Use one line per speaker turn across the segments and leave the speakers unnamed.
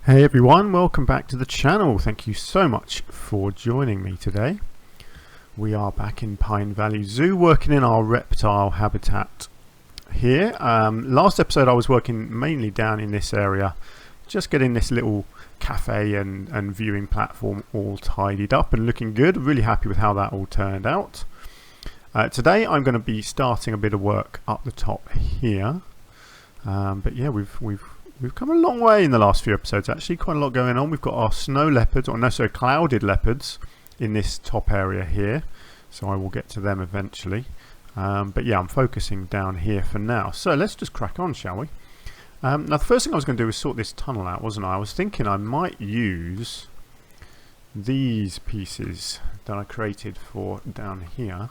Hey everyone, welcome back to the channel. Thank you so much for joining me today. We are back in Pine Valley Zoo working in our reptile habitat here. Last episode I was working mainly down in this area, just getting this little cafe and viewing platform all tidied up and looking good. Really happy with how that all turned out. Today I'm going to be starting a bit of work up the top here. But yeah, we've come a long way in the last few episodes, actually. Quite a lot going on. We've got our snow leopards, or no, sorry, clouded leopards in this top area here. So I will get to them eventually. But yeah, I'm focusing down here for now. So let's just crack on, shall we? Now the first thing I was going to do was sort this tunnel out, wasn't I? I was thinking I might use these pieces that I created for down here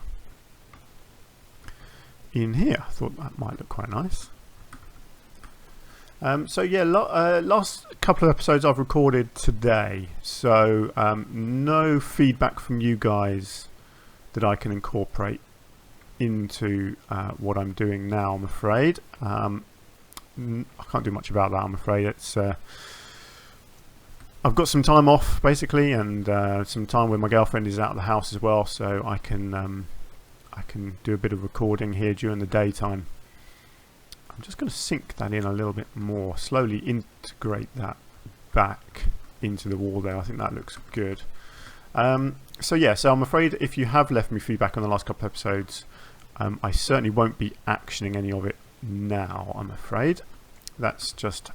in here. I thought that might look quite nice. So yeah, last couple of episodes I've recorded today, so no feedback from you guys that I can incorporate into what I'm doing now, I'm afraid. I can't do much about that, I'm afraid. It's I've got some time off basically, and some time when my girlfriend is out of the house as well, so I can do a bit of recording here during the daytime. I'm just going to sink that in a little bit more, slowly integrate that back into the wall there. I think that looks good. So yeah, so I'm afraid if you have left me feedback on the last couple of episodes, I certainly won't be actioning any of it now, I'm afraid. That's just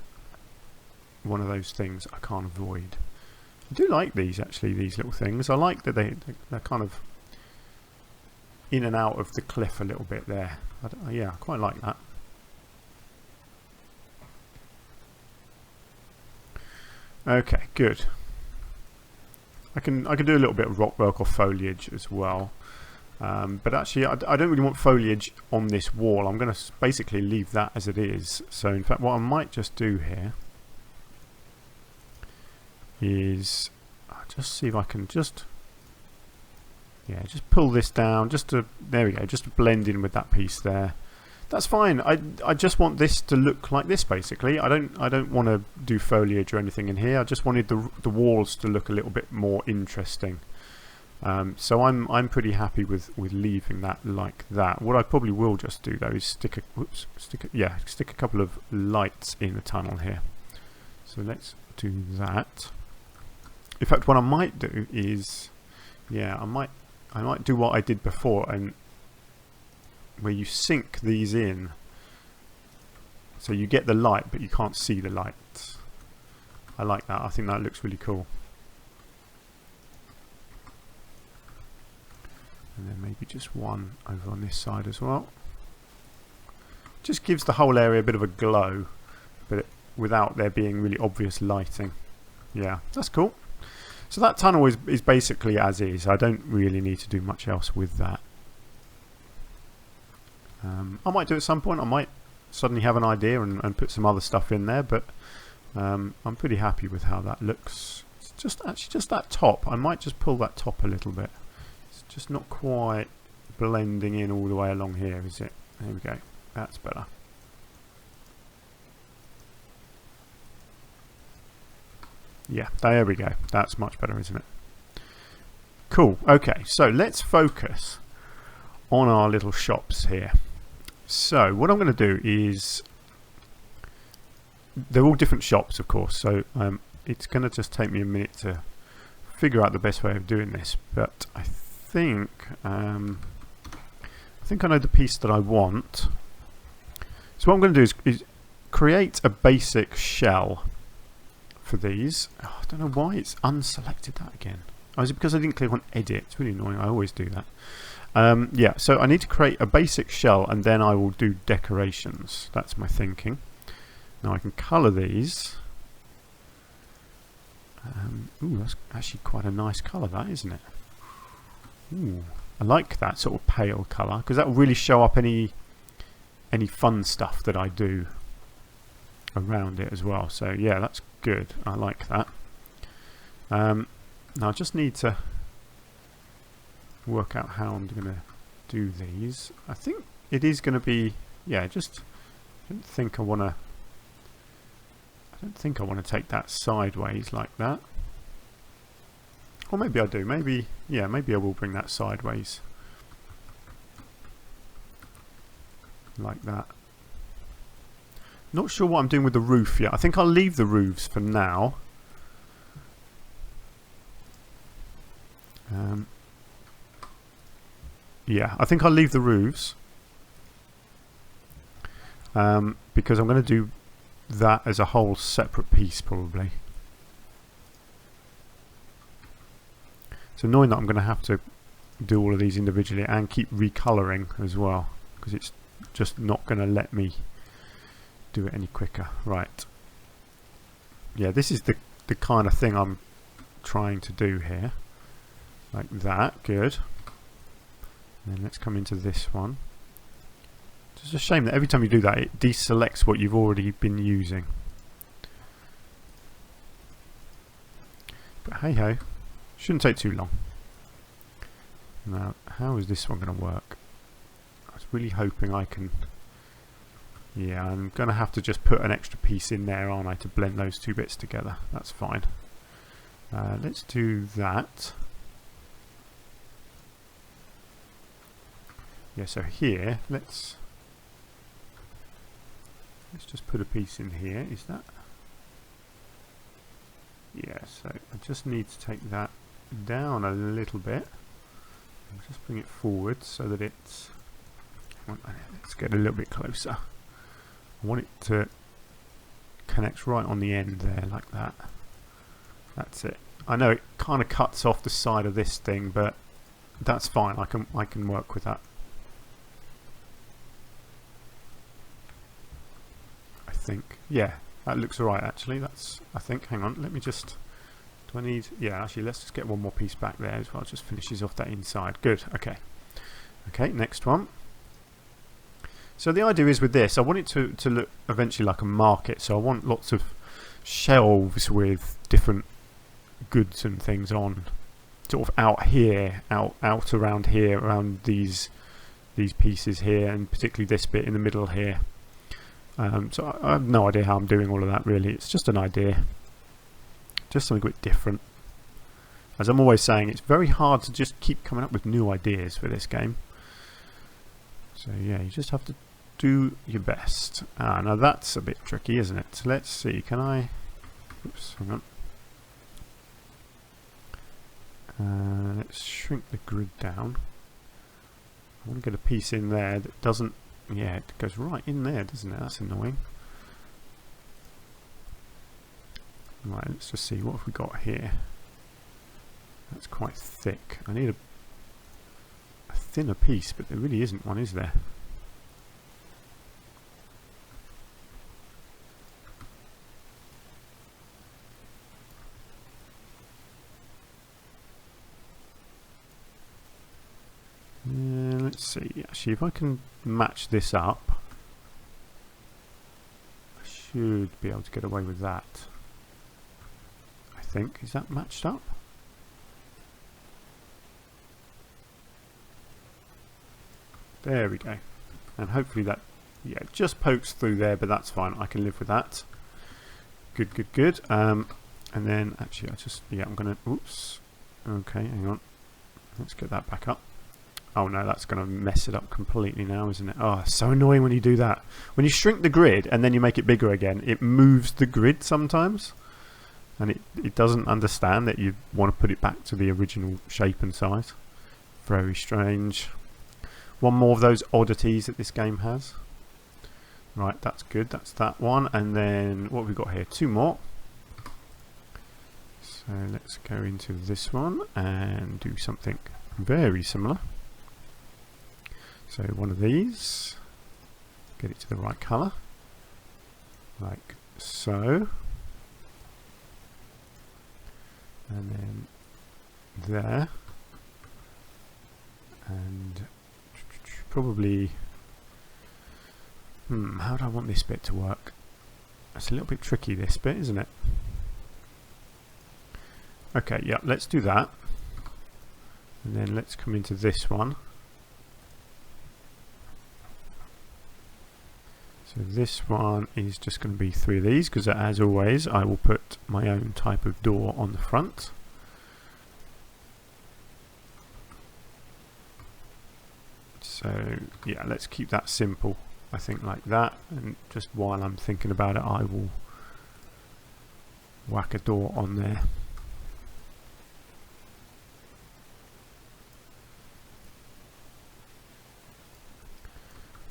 one of those things I can't avoid. I do like these, actually, these little things. I like that they're kind of in and out of the cliff a little bit there. Yeah, I quite like that. Okay, good. I can do a little bit of rock work or foliage as well, but actually I don't really want foliage on this wall. I'm going to basically leave that as it is. So in fact what I might just do here is just see if I can just pull this down, there we go, just to blend in with that piece there. That's fine. I just want this to look like this basically. I don't want to do foliage or anything in here. I just wanted the walls to look a little bit more interesting. So I'm pretty happy with leaving that like that. What I probably will just do though is stick a couple of lights in the tunnel here. So let's do that. In fact, what I might do is, yeah, I might do what I did before, and where you sink these in so you get the light but you can't see the light. I like that. I think that looks really cool. And then maybe just one over on this side as well. Just gives the whole area a bit of a glow, but without there being really obvious lighting. Yeah, that's cool. So that tunnel is basically as is. I don't really need to do much else with that. I might do it at some point. I might suddenly have an idea and put some other stuff in there, but I'm pretty happy with how that looks. It's just that top. I might just pull that top a little bit. It's just not quite blending in all the way along here, is it? There we go. That's better. Yeah, there we go. That's much better, isn't it? Cool. Okay, so let's focus on our little shops here. So what I'm going to do is, they're all different shops of course, so it's going to just take me a minute to figure out the best way of doing this, but I think I know the piece that I want. So what I'm going to do is create a basic shell for these. Oh, I don't know why it's unselected that again. Oh, is it because I didn't click on edit? It's really annoying. I always do that. Yeah, so I need to create a basic shell and then I will do decorations. That's my thinking. Now I can colour these. Ooh, that's actually quite a nice colour, that, isn't it? Ooh, I like that sort of pale colour because that will really show up any fun stuff that I do around it as well. So yeah, that's good. I like that. Now I just need to work out how I'm going to do these. I think it is going to be, yeah, I don't think I want to I don't think I want to take that sideways like that. Or maybe I do. Maybe, yeah, maybe I will bring that sideways. Like that. Not sure what I'm doing with the roof yet. I think I'll leave the roofs for now. Yeah, I think I'll leave the roofs. Because I'm going to do that as a whole separate piece probably. It's annoying that I'm going to have to do all of these individually and keep recolouring as well, because it's just not going to let me do it any quicker. Right. Yeah, this is the kind of thing I'm trying to do here. Like that. Good. And then let's come into this one. It's just a shame that every time you do that it deselects what you've already been using. But hey ho. Shouldn't take too long. Now, how is this one going to work? I was really hoping I can... Yeah, I'm going to have to just put an extra piece in there, aren't I, to blend those two bits together. That's fine. Let's do that. Yeah, so here, let's just put a piece in here. Is that... Yeah, so I just need to take that down a little bit and just bring it forward so that it's... Let's get a little bit closer. I want it to connect right on the end there, like that. That's it. I know it kind of cuts off the side of this thing, but that's fine. I can work with that. I think. Yeah, that looks alright actually. That's, I think, hang on, let me just... Do I need... Yeah, actually, let's just get one more piece back there as well. Just finishes off that inside. Good, okay. Okay, next one. So the idea is with this, I want it to look eventually like a market. So I want lots of shelves with different goods and things on, sort of out here, out around here, around these pieces here, and particularly this bit in the middle here. So I have no idea how I'm doing all of that really. It's just an idea, just something a bit different. As I'm always saying, it's very hard to just keep coming up with new ideas for this game. So yeah, you just have to do your best. Now that's a bit tricky, isn't it? So let's see, can I... Oops, hang on. Let's shrink the grid down. I want to get a piece in there that doesn't... Yeah, it goes right in there, doesn't it? That's annoying. Right, let's just see, what have we got here? That's quite thick. I need a thinner piece, but there really isn't one, is there? Let's see, actually if I can match this up, I should be able to get away with that. I think, is that matched up? There we go. And hopefully that, yeah, just pokes through there, but that's fine. I can live with that. Good, good, good. And then actually I'm going to, oops. Okay, hang on. Let's get that back up. Oh no, that's going to mess it up completely now, isn't it? Oh, so annoying when you do that. When you shrink the grid and then you make it bigger again, it moves the grid sometimes. And it doesn't understand that you want to put it back to the original shape and size. Very strange. One more of those oddities that this game has. Right, that's good. That's that one. And then what have we got here? Two more. So let's go into this one and do something very similar. So one of these. Get it to the right colour. Like so. And then there. And probably, how do I want this bit to work? It's a little bit tricky, this bit, isn't it? Okay, yeah, let's do that. And then let's come into this one. So So this one is just going to be 3 of these, because as always I will put my own type of door on the front. So yeah, let's keep that simple, I think, like that, and just while I'm thinking about it I will whack a door on there.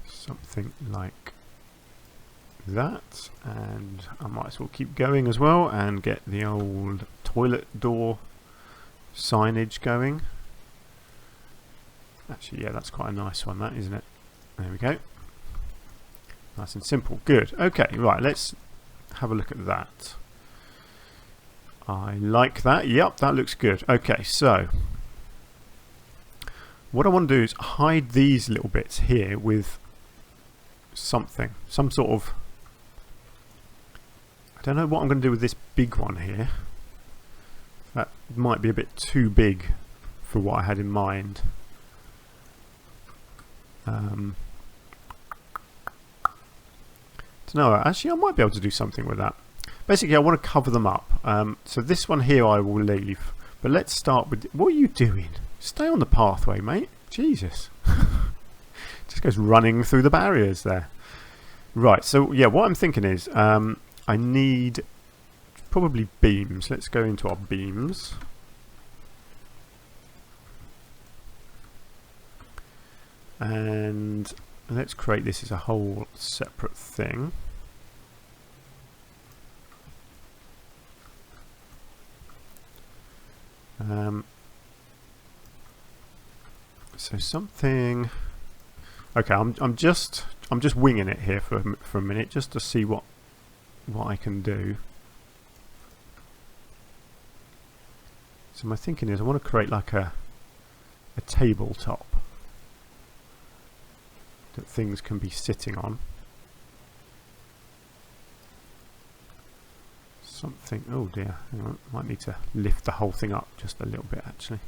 Something like that, and I might as well keep going as well and get the old toilet door signage going. Actually, yeah, that's quite a nice one, that, isn't it? There we go. Nice and simple. Good. Okay, right, let's have a look at that. I like that. Yep, that looks good. Okay, so what I want to do is hide these little bits here with something, some sort of, I don't know what I'm going to do with this big one here. That might be a bit too big for what I had in mind. Don't know, actually I might be able to do something with that. Basically I want to cover them up. So this one here I will leave, but let's start with, what are you doing? Stay on the pathway, mate. Jesus. Just goes running through the barriers there. Right, so yeah, what I'm thinking is I need probably beams. Let's go into our beams. And let's create this as a whole separate thing. So something. Okay, I'm just winging it here for a minute, just to see what I can do. So my thinking is I want to create like a tabletop that things can be sitting on. Something. Oh dear, hang on, might need to lift the whole thing up just a little bit actually.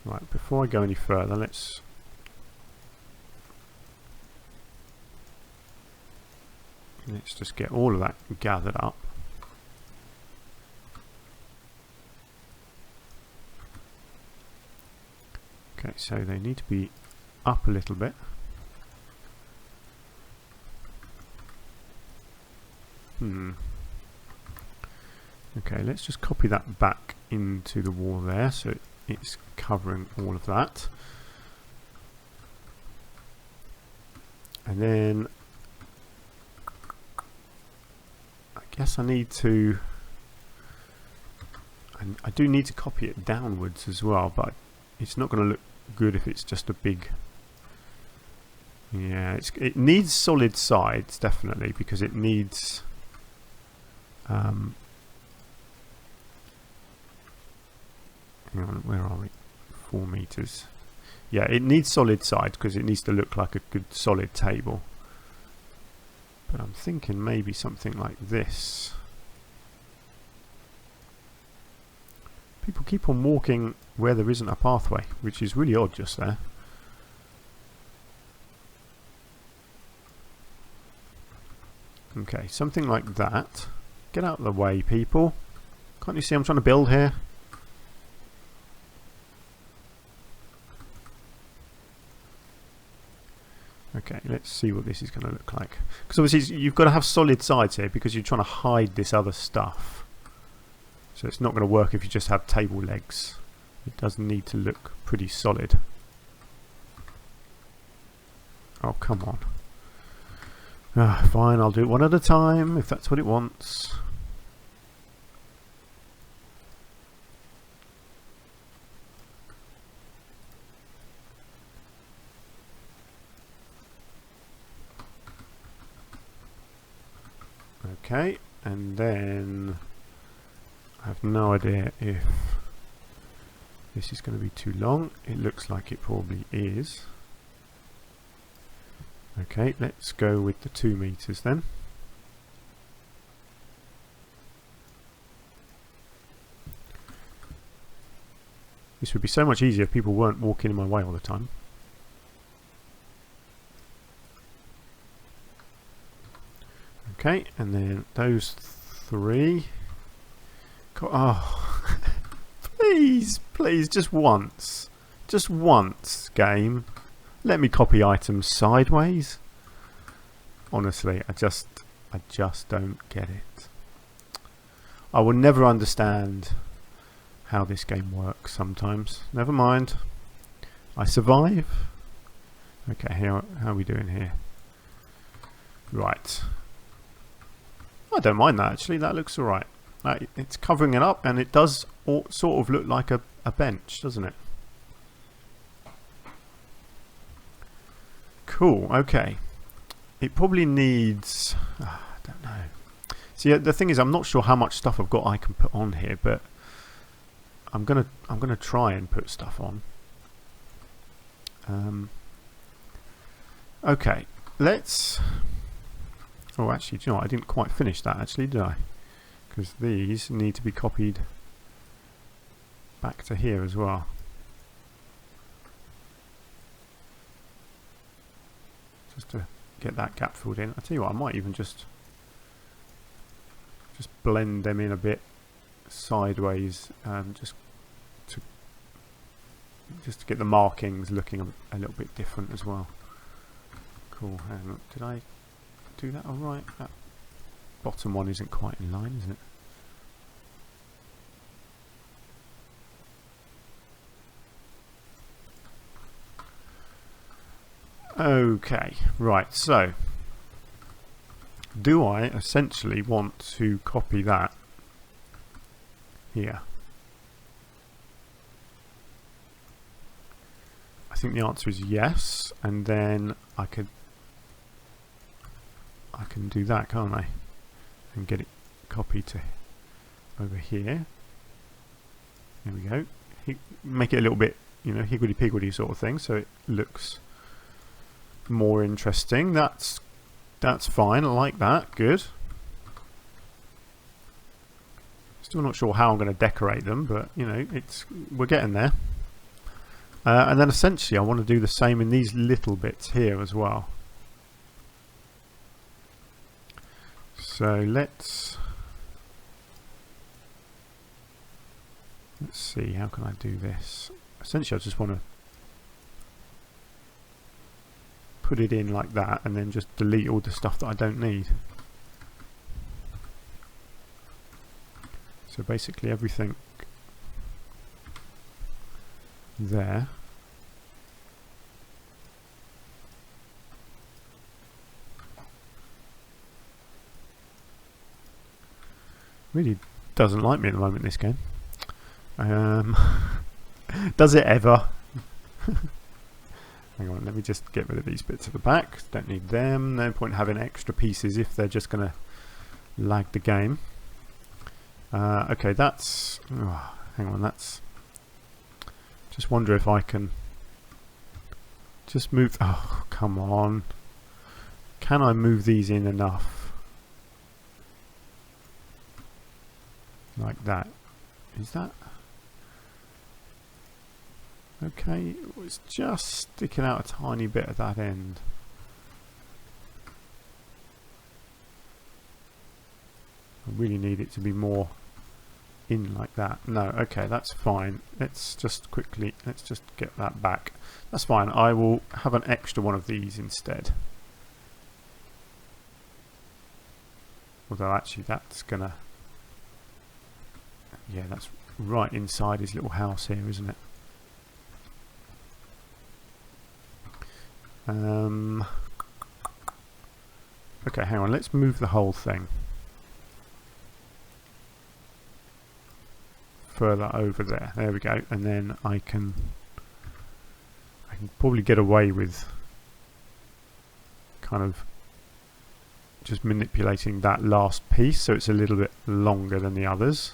Right, before I go any further, let's just get all of that gathered up. Okay, so they need to be up a little bit. Okay, let's just copy that back into the wall there, so it's covering all of that. And then I guess I need to, I do need to copy it downwards as well, but it's not going to look good if it's just a big, yeah, it needs solid sides definitely, because it needs hang on, where are we? 4 meters. Yeah, it needs solid sides because it needs to look like a good solid table. But I'm thinking maybe something like this. People keep on walking where there isn't a pathway, which is really odd just there. Okay, something like that. Get out of the way, people. Can't you see I'm trying to build here? Okay, let's see what this is going to look like. Because obviously you've got to have solid sides here because you're trying to hide this other stuff. So it's not going to work if you just have table legs. It does need to look pretty solid. Oh, come on. Fine, I'll do it one at a time if that's what it wants. Okay, and then I have no idea if this is going to be too long. It looks like it probably is. Okay, let's go with the 2 meters then. This would be so much easier if people weren't walking in my way all the time. Okay, and then those three. Oh, please, just once, game. Let me copy items sideways. Honestly, I just don't get it. I will never understand how this game works sometimes. Never mind. I survive. Okay, how are we doing here? Right. I don't mind that actually. That looks alright. It's covering it up, and it does sort of look like a bench, doesn't it? Cool. Okay. It probably needs. I don't know. See, the thing is, I'm not sure how much stuff I've got I can put on here, but I'm gonna try and put stuff on. Okay, let's. Oh, actually, do you know what? I didn't quite finish that, actually, did I? Because these need to be copied back to here as well. Just to get that gap filled in. I tell you what, I might even just blend them in a bit sideways, just to get the markings looking a little bit different as well. Cool. Hang on. Did I do that all right? That bottom one isn't quite in line, is it? Okay, right, so do I essentially want to copy that here? I think the answer is yes, and then I can do that, can't I? And get it copied to over here. There we go. Make it a little bit, you know, higgledy-piggledy sort of thing, so it looks more interesting. That's fine. I like that. Good. Still not sure how I'm going to decorate them, but you know, we're getting there. And then essentially, I want to do the same in these little bits here as well. So let's see, how can I do this? Essentially, I just want to put it in like that and then just delete all the stuff that I don't need. So basically everything there. Really doesn't like me at the moment, this game. Does it ever? Hang on, let me just get rid of these bits at the back. Don't need them. No point having extra pieces if they're just going to lag the game. Okay, that's... Oh, hang on, that's... Just wonder if I can just move... Oh, come on. Can I move these in enough? Like that. Is that... Okay, it's just sticking out a tiny bit at that end. I really need it to be more in like that. No, okay, that's fine. Let's just get that back. That's fine. I will have an extra one of these instead. Although actually that's gonna... Yeah, that's right inside his little house here, isn't it? Okay, hang on, let's move the whole thing further over there. There we go, and then I can probably get away with kind of just manipulating that last piece so it's a little bit longer than the others,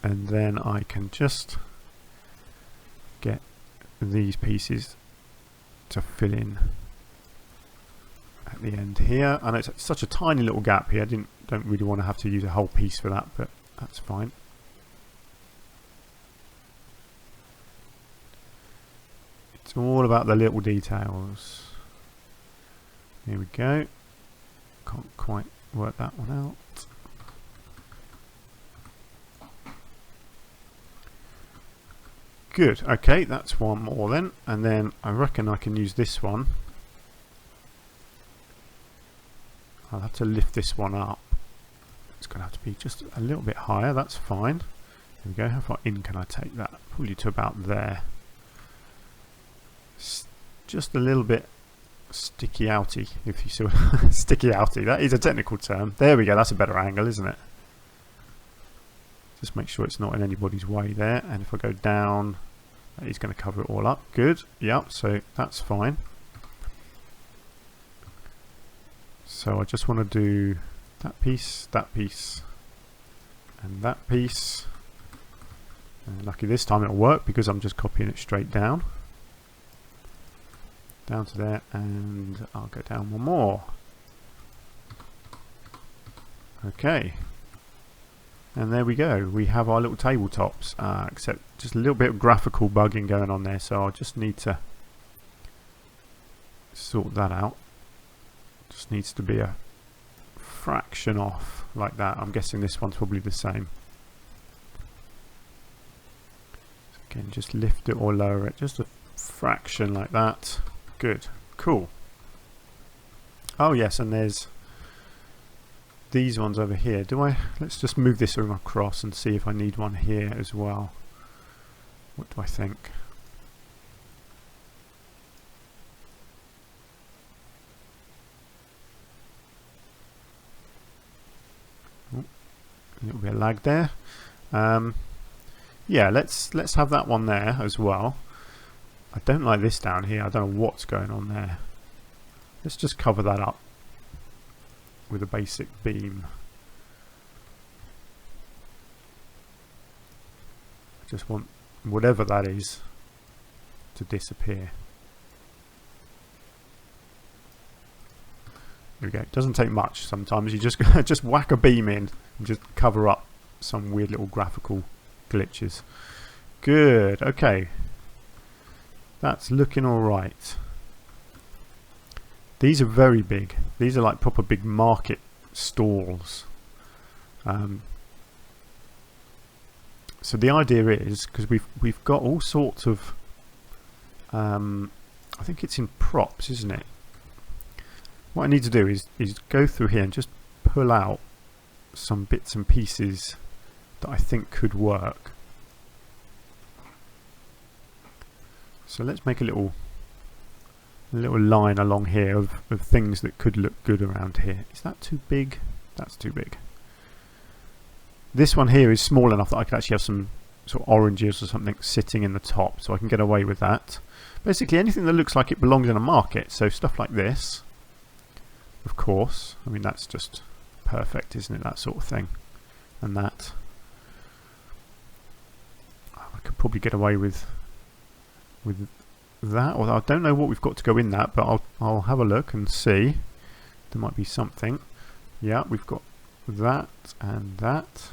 and then I can just get these pieces to fill in at the end here. I know it's such a tiny little gap here. I don't really want to have to use a whole piece for that, but that's fine. It's all about the little details. Here we go. Can't quite work that one out. Good, okay, that's one more then, and then I reckon I can use this one. I'll have to lift this one up. It's going to have to be just a little bit higher, that's fine. There we go, how far in can I take that? Probably to about there. Just a little bit sticky outy, if you see what sticky outy, that is a technical term. There we go, that's a better angle, isn't it? Just make sure it's not in anybody's way there, and if I go down, he's going to cover it all up. Good, yep, so that's fine. So I just want to do that piece, and that piece. And lucky this time it'll work because I'm just copying it straight down. Down to there, and I'll go down one more. Okay. And there we go, we have our little tabletops, except just a little bit of graphical bugging going on there, so I'll just need to sort that out. Just needs to be a fraction off like that. I'm guessing this one's probably the same. So again, just lift it or lower it, just a fraction like that. Good, cool. Oh yes, and there's these ones over here. Let's just move this across and see if I need one here as well. What do I think? Oh, a little bit of lag there. Yeah, let's have that one there as well. I don't like this down here. I don't know what's going on there. Let's just cover that up with a basic beam. I just want whatever that is to disappear. There we go. It doesn't take much sometimes. You just whack a beam in and just cover up some weird little graphical glitches. Good, okay. That's looking alright. These are very big. These are like proper big market stalls. So the idea is, because we've got all sorts of, I think it's in props, isn't it? What I need to do is go through here and just pull out some bits and pieces that I think could work. So let's make a little line along here of things that could look good around here. Is that too big? That's too big. This one here is small enough that I could actually have some sort of oranges or something sitting in the top, so I can get away with that. Basically anything that looks like it belongs in a market, so stuff like this, of course. I mean, that's just perfect, isn't it? That sort of thing. And that. I could probably get away with that, although I don't know what we've got to go in that, but I'll have a look and see. There might be something. Yeah, we've got that and that.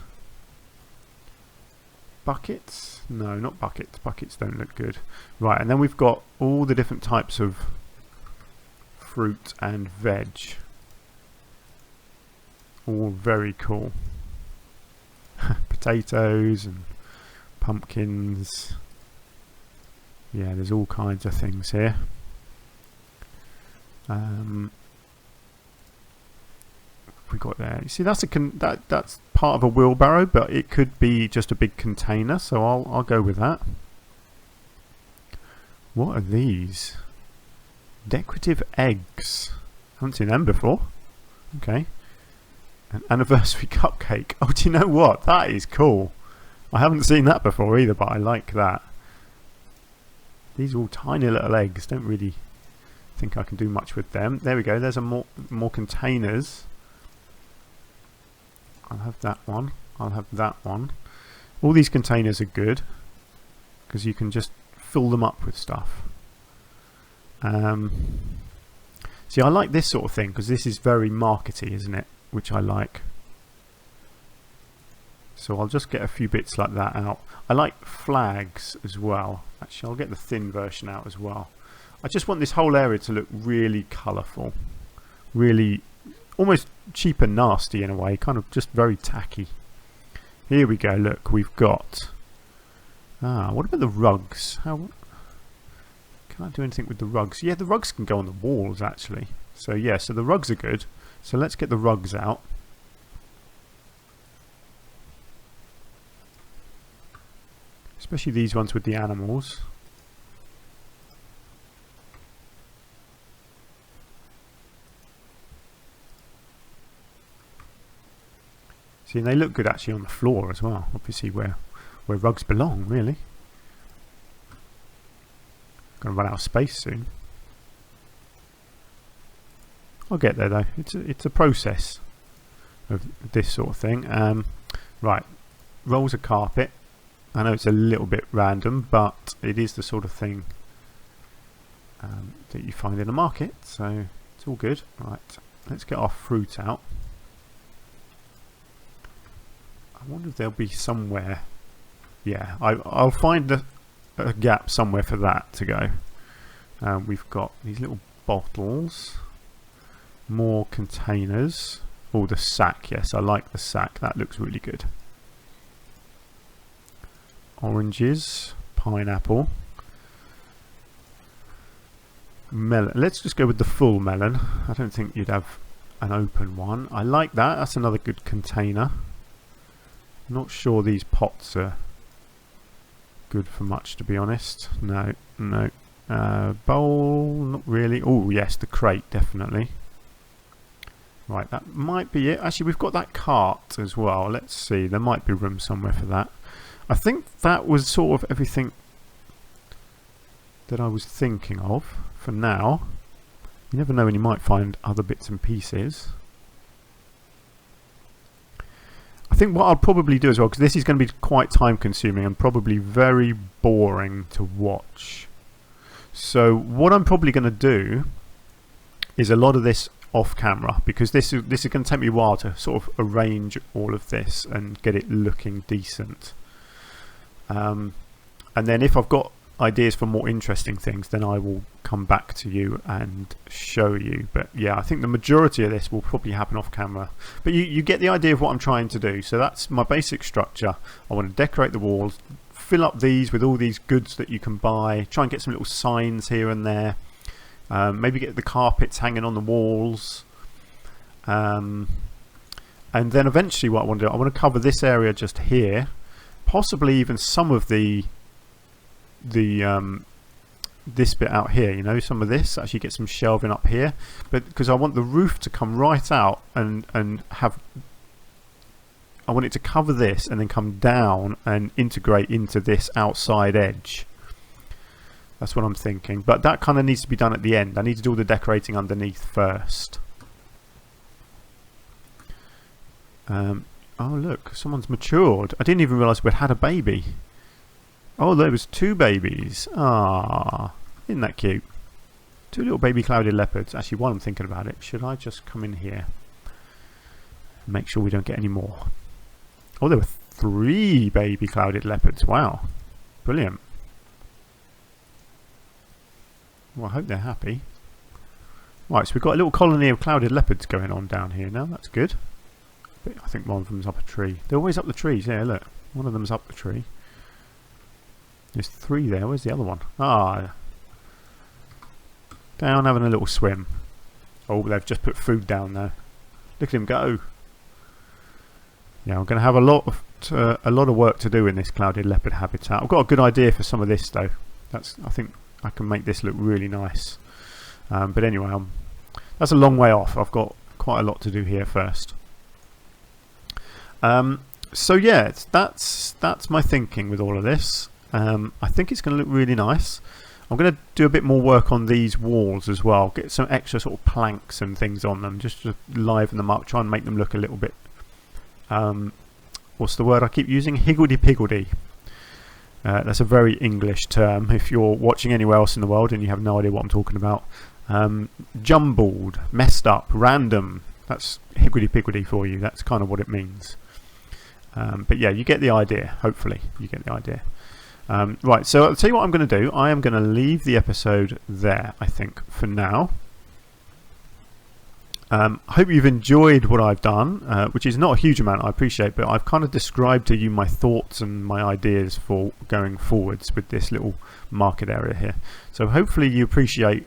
Buckets? No, not buckets. Buckets don't look good. Right, and then we've got all the different types of fruit and veg. All very cool. Potatoes and pumpkins. Yeah, there's all kinds of things here. We got there. You see, that's that's part of a wheelbarrow, but it could be just a big container. So I'll go with that. What are these? Decorative eggs. Haven't seen them before. Okay. An anniversary cupcake. Oh, do you know what? That is cool. I haven't seen that before either, but I like that. These are all tiny little eggs. Don't really think I can do much with them. There we go. There's a more containers. I'll have that one. I'll have that one. All these containers are good because you can just fill them up with stuff. See, I like this sort of thing because this is very markety, isn't it? Which I like. So I'll just get a few bits like that out. I like flags as well. Actually, I'll get the thin version out as well. I just want this whole area to look really colourful. Really almost cheap and nasty in a way, kind of just very tacky. Here we go, look, we've got... what about the rugs? How can I do anything with the rugs? Yeah, the rugs can go on the walls actually. So yeah, so the rugs are good. So let's get the rugs out. Especially these ones with the animals. See, and they look good actually on the floor as well. Obviously where rugs belong, really. Gonna run out of space soon. I'll get there though. It's a process of this sort of thing. Right, rolls of carpet. I know it's a little bit random, but it is the sort of thing that you find in a market, so it's all good. Right, let's get our fruit out. I wonder if there'll be somewhere. Yeah, I'll find a gap somewhere for that to go. We've got these little bottles, more containers. Oh, the sack. Yes, I like the sack. That looks really good. Oranges, pineapple, melon. Let's just go with the full melon. I don't think you'd have an open one. I like that. That's another good container. Not sure these pots are good for much, to be honest. No. Bowl, not really. Oh yes, the crate, definitely. Right, that might be it. Actually, we've got that cart as well. Let's see, there might be room somewhere for that. I think that was sort of everything that I was thinking of for now. You never know when you might find other bits and pieces. I think what I'll probably do as well, because this is going to be quite time consuming and probably very boring to watch. So what I'm probably going to do is a lot of this off camera, because this is going to take me a while to sort of arrange all of this and get it looking decent. And then if I've got ideas for more interesting things, then I will come back to you and show you. But yeah, I think the majority of this will probably happen off camera, but you get the idea of what I'm trying to do. So that's my basic structure. I want to decorate the walls, fill up these with all these goods that you can buy, try and get some little signs here and there, maybe get the carpets hanging on the walls, and then eventually what I want to do, I want to cover this area just here, possibly even some of the this bit out here, you know, some of this, actually get some shelving up here, but because I want the roof to come right out and have, I want it to cover this and then come down and integrate into this outside edge. That's what I'm thinking, but that kind of needs to be done at the end. I need to do all the decorating underneath first. Oh look, someone's matured. I didn't even realise we'd had a baby. Oh, there was 2 babies. Ah, isn't that cute? 2 little baby clouded leopards. Actually, while I'm thinking about it, should I just come in here and make sure we don't get any more? Oh, there were 3 baby clouded leopards. Wow, brilliant. Well, I hope they're happy. Right, so we've got a little colony of clouded leopards going on down here now. That's good. I think one of them's up a tree. They're always up the trees. Yeah, look. One of them's up the tree. There's 3 there. Where's the other one? Ah, down having a little swim. Oh, they've just put food down now. Look at him go. Yeah, I'm going to have a lot of work to do in this clouded leopard habitat. I've got a good idea for some of this though. I think I can make this look really nice. But anyway, that's a long way off. I've got quite a lot to do here first. So yeah, that's my thinking with all of this. I think it's going to look really nice. I'm going to do a bit more work on these walls as well, get some extra sort of planks and things on them just to liven them up, try and make them look a little bit, what's the word I keep using, higgledy-piggledy. That's a very English term if you're watching anywhere else in the world and you have no idea what I'm talking about. Jumbled, messed up, random, that's higgledy-piggledy for you. That's kind of what it means. But yeah, you get the idea. Hopefully you get the idea. Right, so I'll tell you what I'm going to do. I am going to leave the episode there, I think, for now. I hope you've enjoyed what I've done, which is not a huge amount, I appreciate, but I've kind of described to you my thoughts and my ideas for going forwards with this little market area here. So hopefully you appreciate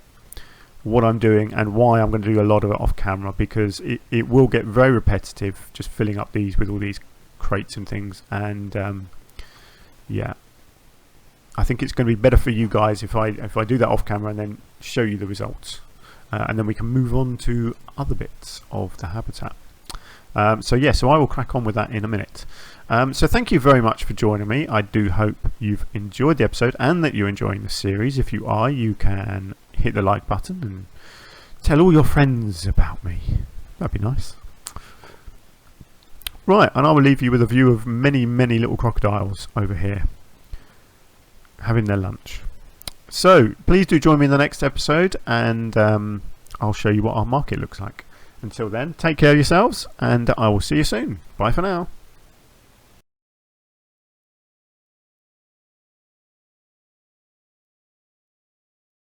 what I'm doing and why I'm going to do a lot of it off camera, because it will get very repetitive just filling up these with all these crates and things. And yeah, I think it's going to be better for you guys if I do that off camera and then show you the results. And then we can move on to other bits of the habitat. So I will crack on with that in a minute. So thank you very much for joining me. I do hope you've enjoyed the episode and that you're enjoying the series. If you are, you can hit the like button and tell all your friends about me. That'd be nice. Right, and I will leave you with a view of many, many little crocodiles over here having their lunch. So please do join me in the next episode, and I'll show you what our market looks like. Until then, take care of yourselves, and I will see you soon. Bye for now.